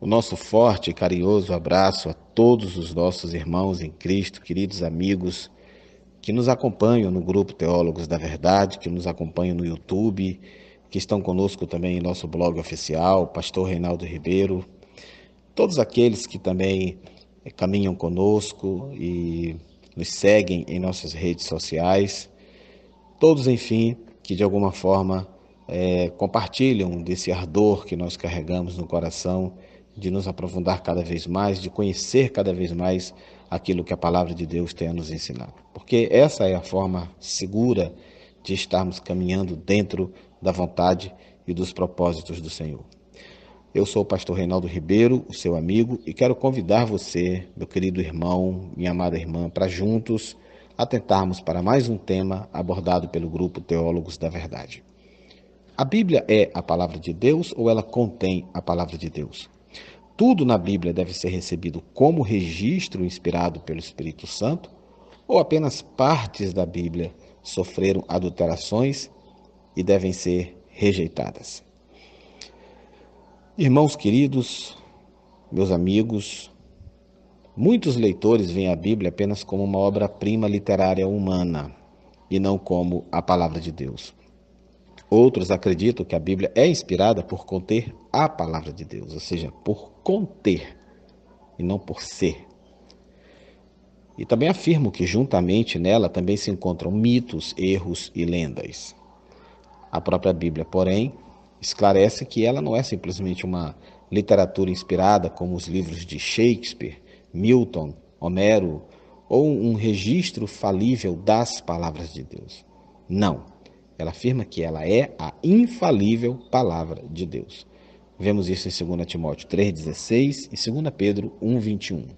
O nosso forte e carinhoso abraço a todos os nossos irmãos em Cristo, queridos amigos que nos acompanham no grupo Teólogos da Verdade, que nos acompanham no YouTube, que estão conosco também em nosso blog oficial, Pastor Reinaldo Ribeiro, todos aqueles que também caminham conosco e nos seguem em nossas redes sociais, todos, enfim, que de alguma forma compartilham desse ardor que nós carregamos no coração de nos aprofundar cada vez mais, de conhecer cada vez mais aquilo que a palavra de Deus tem a nos ensinar. Porque essa é a forma segura de estarmos caminhando dentro da vontade e dos propósitos do Senhor. Eu sou o pastor Reinaldo Ribeiro, o seu amigo, e quero convidar você, meu querido irmão, minha amada irmã, para juntos atentarmos para mais um tema abordado pelo grupo Teólogos da Verdade. A Bíblia é a palavra de Deus ou ela contém a palavra de Deus? Tudo na Bíblia deve ser recebido como registro inspirado pelo Espírito Santo ou apenas partes da Bíblia sofreram adulterações e devem ser rejeitadas? Irmãos queridos, meus amigos, muitos leitores veem a Bíblia apenas como uma obra-prima literária humana e não como a palavra de Deus. Outros acreditam que a Bíblia é inspirada por conter a palavra de Deus, ou seja, por conter e não por ser. E também afirmo que juntamente nela também se encontram mitos, erros e lendas. A própria Bíblia, porém, esclarece que ela não é simplesmente uma literatura inspirada como os livros de Shakespeare, Milton, Homero, ou um registro falível das palavras de Deus. Não. Ela afirma que ela é a infalível palavra de Deus. Vemos isso em 2 Timóteo 3,16 e 2 Pedro 1,21.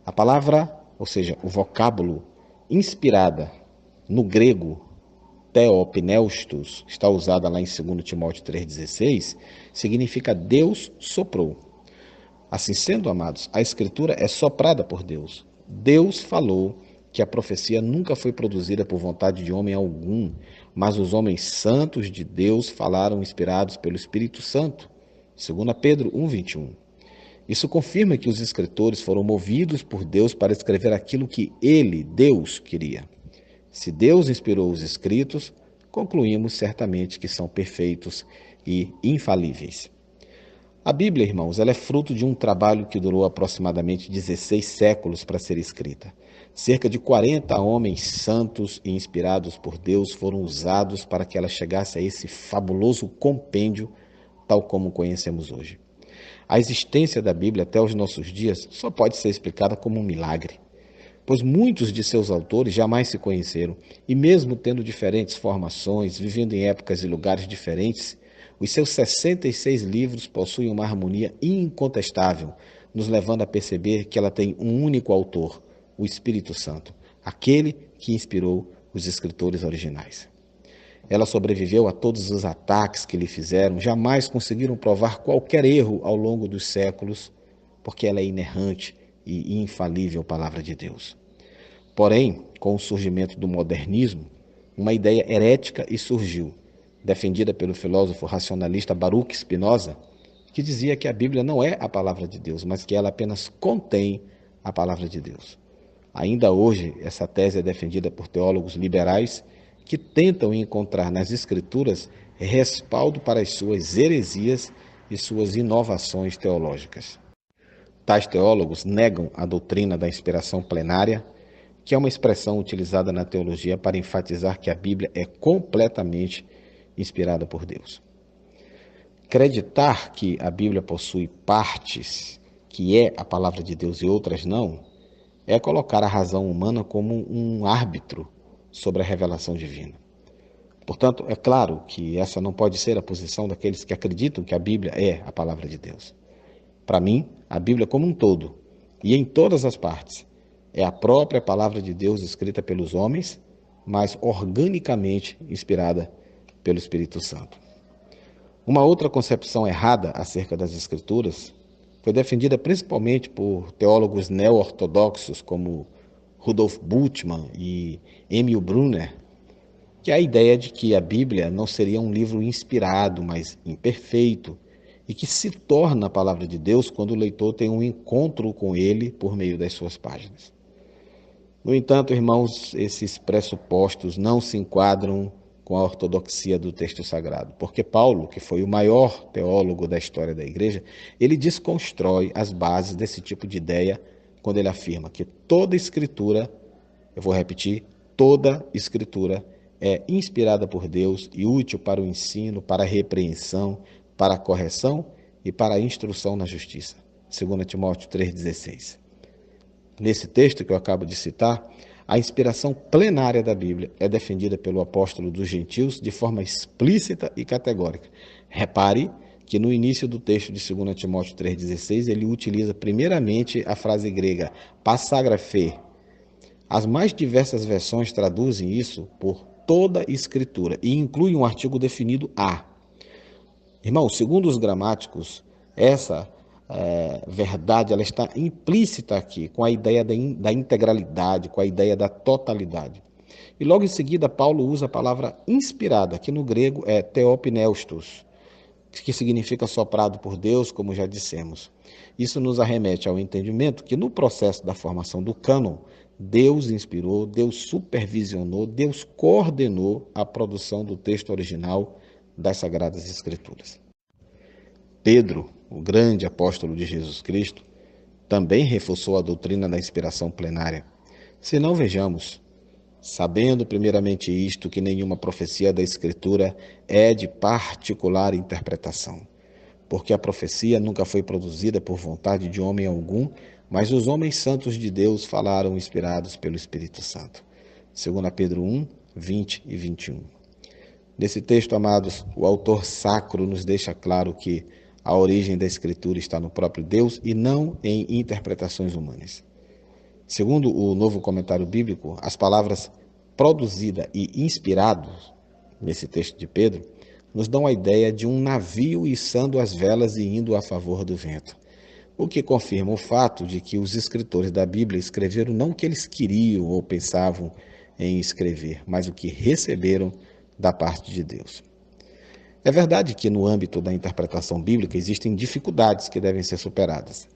A palavra, ou seja, o vocábulo inspirada no grego theopneustos, está usada lá em 2 Timóteo 3,16, significa Deus soprou. Assim sendo, amados, a Escritura é soprada por Deus. Deus falou que a profecia nunca foi produzida por vontade de homem algum, mas os homens santos de Deus falaram inspirados pelo Espírito Santo. 2 Pedro 1,21. Isso confirma que os escritores foram movidos por Deus para escrever aquilo que ele, Deus, queria. Se Deus inspirou os escritos, concluímos certamente que são perfeitos e infalíveis. A Bíblia, irmãos, ela é fruto de um trabalho que durou aproximadamente 16 séculos para ser escrita. Cerca de 40 homens santos e inspirados por Deus foram usados para que ela chegasse a esse fabuloso compêndio, tal como conhecemos hoje. A existência da Bíblia até os nossos dias só pode ser explicada como um milagre, pois muitos de seus autores jamais se conheceram, e mesmo tendo diferentes formações, vivendo em épocas e lugares diferentes, os seus 66 livros possuem uma harmonia incontestável, nos levando a perceber que ela tem um único autor, o Espírito Santo, aquele que inspirou os escritores originais. Ela sobreviveu a todos os ataques que lhe fizeram, jamais conseguiram provar qualquer erro ao longo dos séculos, porque ela é inerrante e infalível palavra de Deus. Porém, com o surgimento do modernismo, uma ideia herética surgiu, defendida pelo filósofo racionalista Baruch Spinoza, que dizia que a Bíblia não é a palavra de Deus, mas que ela apenas contém a palavra de Deus. Ainda hoje, essa tese é defendida por teólogos liberais que tentam encontrar nas Escrituras respaldo para as suas heresias e suas inovações teológicas. Tais teólogos negam a doutrina da inspiração plenária, que é uma expressão utilizada na teologia para enfatizar que a Bíblia é completamente inspirada por Deus. Acreditar que a Bíblia possui partes que é a palavra de Deus e outras não, é colocar a razão humana como um árbitro sobre a revelação divina. Portanto, é claro que essa não pode ser a posição daqueles que acreditam que a Bíblia é a palavra de Deus. Para mim, a Bíblia como um todo, e em todas as partes, é a própria palavra de Deus escrita pelos homens, mas organicamente inspirada pelo Espírito Santo. Uma outra concepção errada acerca das Escrituras foi defendida principalmente por teólogos neo-ortodoxos como Rudolf Bultmann e Emil Brunner, que é a ideia de que a Bíblia não seria um livro inspirado, mas imperfeito, e que se torna a palavra de Deus quando o leitor tem um encontro com ele por meio das suas páginas. No entanto, irmãos, esses pressupostos não se enquadram com a ortodoxia do texto sagrado, porque Paulo, que foi o maior teólogo da história da igreja, ele desconstrói as bases desse tipo de ideia quando ele afirma que toda escritura, eu vou repetir, toda escritura é inspirada por Deus e útil para o ensino, para a repreensão, para a correção e para a instrução na justiça. 2 Timóteo 3,16. Nesse texto que eu acabo de citar, a inspiração plenária da Bíblia é defendida pelo apóstolo dos gentios de forma explícita e categórica. Repare que no início do texto de 2 Timóteo 3,16, ele utiliza primeiramente a frase grega passagrafê. As mais diversas versões traduzem isso por toda escritura e incluem um artigo definido a. Irmão, segundo os gramáticos, essa verdade ela está implícita aqui, com a ideia da integralidade, com a ideia da totalidade. E logo em seguida, Paulo usa a palavra inspirada, que no grego é theopneustos, que significa soprado por Deus, como já dissemos. Isso nos arremete ao entendimento que no processo da formação do cânon, Deus inspirou, Deus supervisionou, Deus coordenou a produção do texto original das Sagradas Escrituras. Pedro, o grande apóstolo de Jesus Cristo, também reforçou a doutrina da inspiração plenária. Se não, vejamos, sabendo primeiramente isto, que nenhuma profecia da Escritura é de particular interpretação, porque a profecia nunca foi produzida por vontade de homem algum, mas os homens santos de Deus falaram inspirados pelo Espírito Santo. 2 Pedro 1, 20 e 21. Nesse texto, amados, o autor sacro nos deixa claro que a origem da Escritura está no próprio Deus e não em interpretações humanas. Segundo o Novo Comentário Bíblico, as palavras produzida e inspirado, nesse texto de Pedro, nos dão a ideia de um navio içando as velas e indo a favor do vento, o que confirma o fato de que os escritores da Bíblia escreveram não o que eles queriam ou pensavam em escrever, mas o que receberam da parte de Deus. É verdade que no âmbito da interpretação bíblica existem dificuldades que devem ser superadas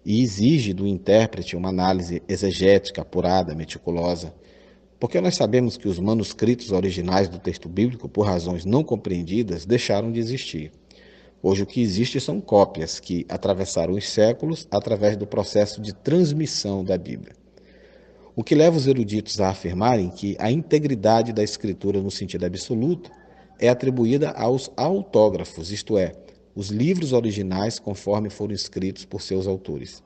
e exige do intérprete uma análise exegética apurada, meticulosa, porque nós sabemos que os manuscritos originais do texto bíblico, por razões não compreendidas, deixaram de existir. Hoje o que existe são cópias que atravessaram os séculos através do processo de transmissão da Bíblia. O que leva os eruditos a afirmarem que a integridade da escritura no sentido absoluto é atribuída aos autógrafos, isto é, os livros originais conforme foram escritos por seus autores.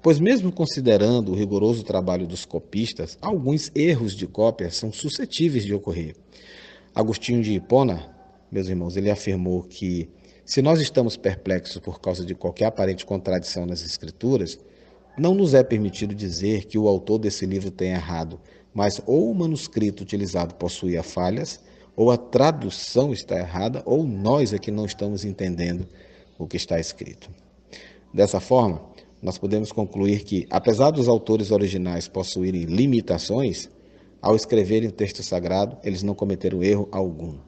Pois mesmo considerando o rigoroso trabalho dos copistas, alguns erros de cópia são suscetíveis de ocorrer. Agostinho de Hipona, meus irmãos, ele afirmou que se nós estamos perplexos por causa de qualquer aparente contradição nas escrituras, não nos é permitido dizer que o autor desse livro tem errado, mas ou o manuscrito utilizado possuía falhas, ou a tradução está errada, ou nós é que não estamos entendendo o que está escrito. Dessa forma, nós podemos concluir que, apesar dos autores originais possuírem limitações, ao escreverem o texto sagrado, eles não cometeram erro algum,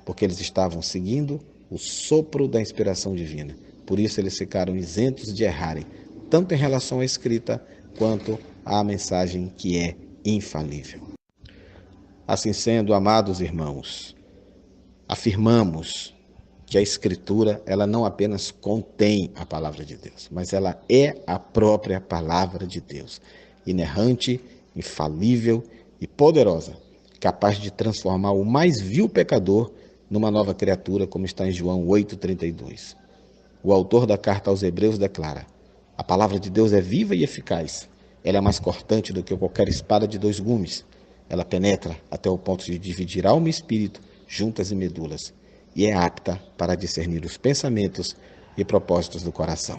porque eles estavam seguindo o sopro da inspiração divina. Por isso, eles ficaram isentos de errarem, tanto em relação à escrita, quanto à mensagem que é infalível. Assim sendo, amados irmãos, afirmamos que a Escritura ela não apenas contém a palavra de Deus, mas ela é a própria palavra de Deus, inerrante, infalível e poderosa, capaz de transformar o mais vil pecador numa nova criatura, como está em João 8,32. O autor da carta aos Hebreus declara: a palavra de Deus é viva e eficaz, ela é mais cortante do que qualquer espada de 2 gumes, ela penetra até o ponto de dividir alma e espírito, juntas e medulas, e é apta para discernir os pensamentos e propósitos do coração.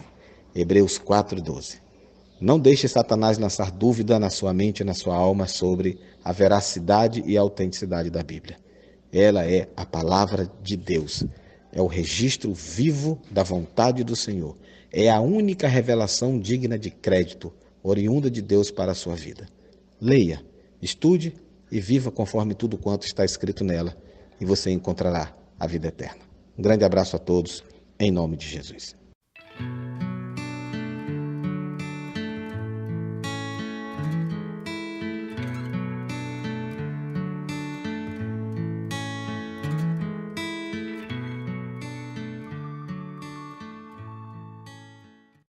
Hebreus 4,12. Não deixe Satanás lançar dúvida na sua mente e na sua alma sobre a veracidade e a autenticidade da Bíblia. Ela é a palavra de Deus, é o registro vivo da vontade do Senhor, é a única revelação digna de crédito, oriunda de Deus para a sua vida. Leia, estude e viva conforme tudo quanto está escrito nela, e você encontrará a vida eterna. Um grande abraço a todos em nome de Jesus.